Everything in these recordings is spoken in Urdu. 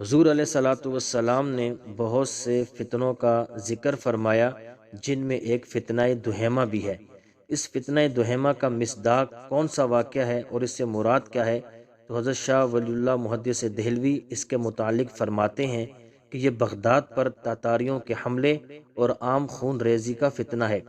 حضور علیہ الصلاۃ والسلام نے بہت سے فتنوں کا ذکر فرمایا، جن میں ایک فتنہ دہیمہ بھی ہے۔ اس فتنہ دہیمہ کا مصداق کون سا واقعہ ہے اور اس سے مراد کیا ہے؟ تو حضرت شاہ ولی اللہ محدث دہلوی اس کے متعلق فرماتے ہیں کہ یہ بغداد پر تاتاریوں کے حملے اور عام خون ریزی کا فتنہ ہے۔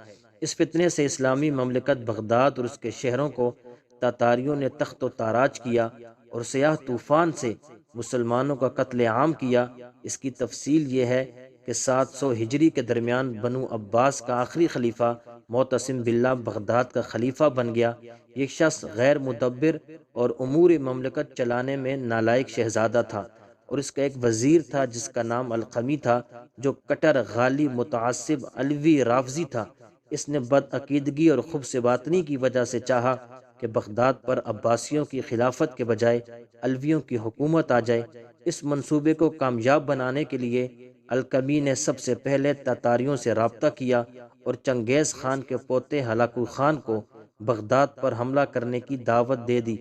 اس فتنے سے اسلامی مملکت بغداد اور اس کے شہروں کو تاتاریوں نے تخت و تاراج کیا اور سیاہ طوفان سے مسلمانوں کا قتل عام کیا۔ اس کی تفصیل یہ ہے کہ 700 ہجری کے درمیان بنو عباس کا آخری خلیفہ معتصم باللہ بغداد کا خلیفہ بن گیا۔ یہ شخص غیر مدبر اور امور مملکت چلانے میں نالائق شہزادہ تھا، اور اس کا ایک وزیر تھا جس کا نام القمی تھا، جو کٹر غالی متعصب علوی رافضی تھا۔ اس نے بد عقیدگی اور خب باطنی کی وجہ سے چاہا کہ بغداد پر عباسیوں کی خلافت کے بجائے علویوں کی حکومت آ جائے۔ اس منصوبے کو کامیاب بنانے کے لیے الکمی نے سب سے پہلے تاتاریوں سے رابطہ کیا اور چنگیز خان کے پوتے ہلاکو خان کو بغداد پر حملہ کرنے کی دعوت دے دی۔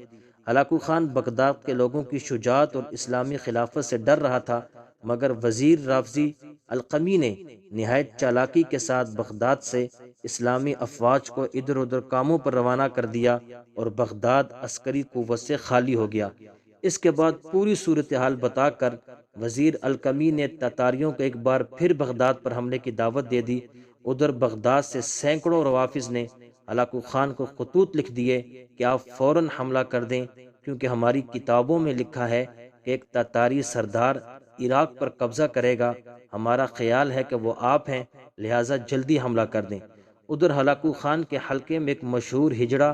ہلاکو خان بغداد کے لوگوں کی شجاعت اور اسلامی خلافت سے ڈر رہا تھا، مگر وزیر رافضی القمی نے نہایت چالاکی کے ساتھ بغداد سے اسلامی افواج کو ادھر ادھر کاموں پر روانہ کر دیا اور بغداد عسکری قوت سے خالی ہو گیا۔ اس کے بعد پوری صورتحال بتا کر وزیر القمی نے تاتاریوں کو ایک بار پھر بغداد پر حملے کی دعوت دے دی۔ ادھر بغداد سے سینکڑوں روافظ نے ہلاکو خان کو خطوط لکھ دیے کہ آپ فوراً حملہ کر دیں، کیونکہ ہماری کتابوں میں لکھا ہے کہ ایک تاتاری سردار عراق پر قبضہ کرے گا۔ ہمارا خیال ہے کہ وہ آپ ہیں، لہٰذا جلدی حملہ کر دیں۔ ادھر ہلاکو خان کے حلقے میں ایک مشہور ہجڑا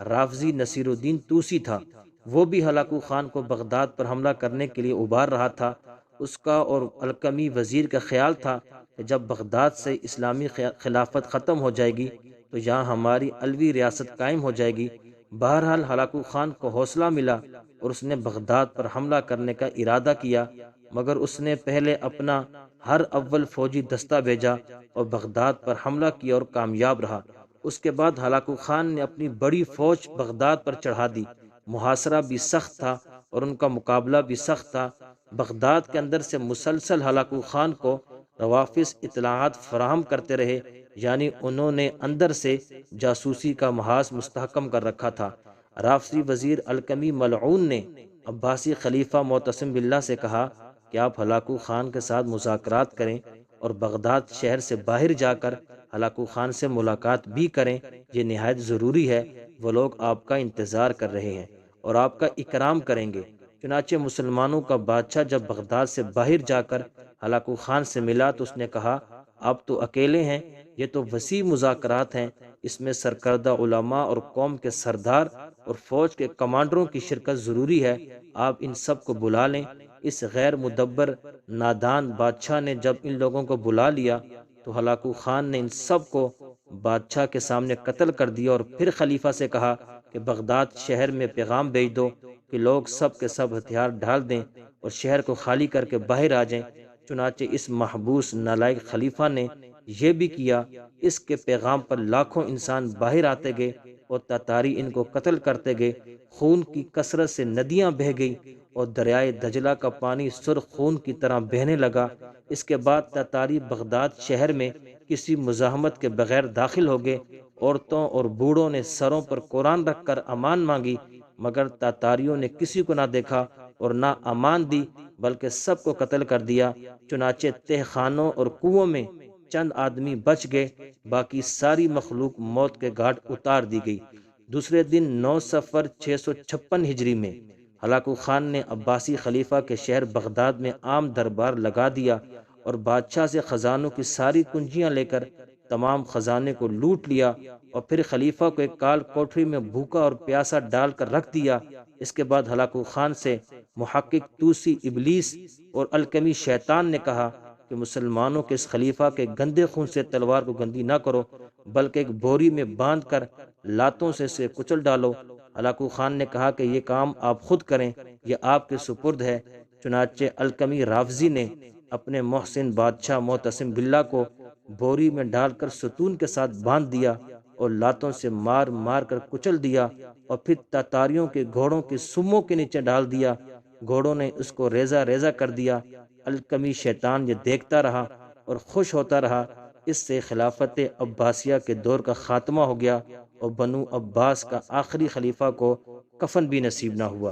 رافضی نصیر الدین توسی تھا، وہ بھی ہلاکو خان کو بغداد پر حملہ کرنے کے لیے ابھار رہا تھا۔ اس کا اور القمی وزیر کا خیال تھا کہ جب بغداد سے اسلامی خلافت ختم ہو جائے گی تو یہاں ہماری علوی ریاست قائم ہو جائے گی۔ بہرحال ہلاکو خان کو حوصلہ ملا اور اس نے بغداد پر حملہ کرنے کا ارادہ کیا، مگر اس نے پہلے اپنا ہر اول فوجی دستہ بھیجا اور بغداد پر حملہ کیا اور کامیاب رہا۔ اس کے بعد ہلاکو خان نے اپنی بڑی فوج بغداد پر چڑھا دی۔ محاصرہ بھی سخت تھا اور ان کا مقابلہ بھی سخت تھا۔ بغداد کے اندر سے مسلسل ہلاکو خان کو روافظ اطلاعات فراہم کرتے رہے، یعنی انہوں نے اندر سے جاسوسی کا محاذ مستحکم کر رکھا تھا۔ رافضی وزیر القمی ملعون نے عباسی خلیفہ معتصم باللہ سے کہا کہ آپ ہلاکو خان کے ساتھ مذاکرات کریں اور بغداد شہر سے باہر جا کر ہلاکو خان سے ملاقات بھی کریں، یہ نہایت ضروری ہے، وہ لوگ آپ کا انتظار کر رہے ہیں اور آپ کا اکرام کریں گے۔ چنانچہ مسلمانوں کا بادشاہ جب بغداد سے باہر جا کر ہلاکو خان سے ملا تو اس نے کہا، آپ تو اکیلے ہیں، یہ تو وسیع مذاکرات ہیں، اس میں سرکردہ علماء اور قوم کے سردار اور فوج کے کمانڈروں کی شرکت ضروری ہے، آپ ان سب کو بلا لیں۔ اس غیر مدبر نادان بادشاہ نے جب ان لوگوں کو بلا لیا تو ہلاکو خان نے ان سب کو بادشاہ کے سامنے قتل کر دیا اور پھر خلیفہ سے کہا کہ بغداد شہر میں پیغام بھیج دو کہ لوگ سب کے سب ہتھیار ڈال دیں اور شہر کو خالی کر کے باہر آ جائیں۔ چنانچہ اس محبوس نالائق خلیفہ نے یہ بھی کیا۔ اس کے پیغام پر لاکھوں انسان باہر آتے گئے اور تاتاری ان کو قتل کرتے گئے۔ خون کی کثرت سے ندیاں بہہ گئی اور دریائے دجلہ کا پانی سرخ خون کی طرح بہنے لگا۔ اس کے بعد تاتاری بغداد شہر میں کسی مزاحمت کے بغیر داخل ہو گئے۔ عورتوں اور بوڑھوں نے سروں پر قرآن رکھ کر امان مانگی، مگر تاتاریوں نے کسی کو نہ دیکھا اور نہ امان دی، بلکہ سب کو قتل کر دیا۔ چنانچہ تہ خانوں اور کنوؤں میں چند آدمی بچ گئے، باقی ساری مخلوق موت کے گھاٹ اتار دی گئی۔ دوسرے دن 9 صفر 656 ہجری میں ہلاکو خان نے عباسی خلیفہ کے شہر بغداد میں عام دربار لگا دیا اور بادشاہ سے خزانوں کی ساری کنجیاں لے کر تمام خزانے کو لوٹ لیا، اور پھر خلیفہ کو ایک کال کوٹری میں بھوکا اور پیاسا ڈال کر رکھ دیا۔ اس کے بعد ہلاکو خان سے محقق توسی ابلیس اور الکمی شیطان نے کہا کہ مسلمانوں کے اس خلیفہ کے گندے خون سے تلوار کو گندی نہ کرو، بلکہ ایک بوری میں باندھ کر لاتوں سے اسے کچل ڈالو۔ ہلاکو خان نے کہا کہ یہ کام آپ خود کریں، یہ آپ کے سپرد ہے۔ چنانچہ الکمی رافضی نے اپنے محسن بادشاہ معتصم باللہ کو بوری میں ڈال کر ستون کے ساتھ باندھ دیا اور لاتوں سے مار مار کر کچل دیا، اور پھر تاتاریوں کے گھوڑوں کے سموں کے نیچے ڈال دیا۔ گھوڑوں نے اس کو ریزہ ریزہ کر دیا۔ الکمی شیطان یہ دیکھتا رہا اور خوش ہوتا رہا۔ اس سے خلافت عباسیہ کے دور کا خاتمہ ہو گیا اور بنو عباس کا آخری خلیفہ کو کفن بھی نصیب نہ ہوا۔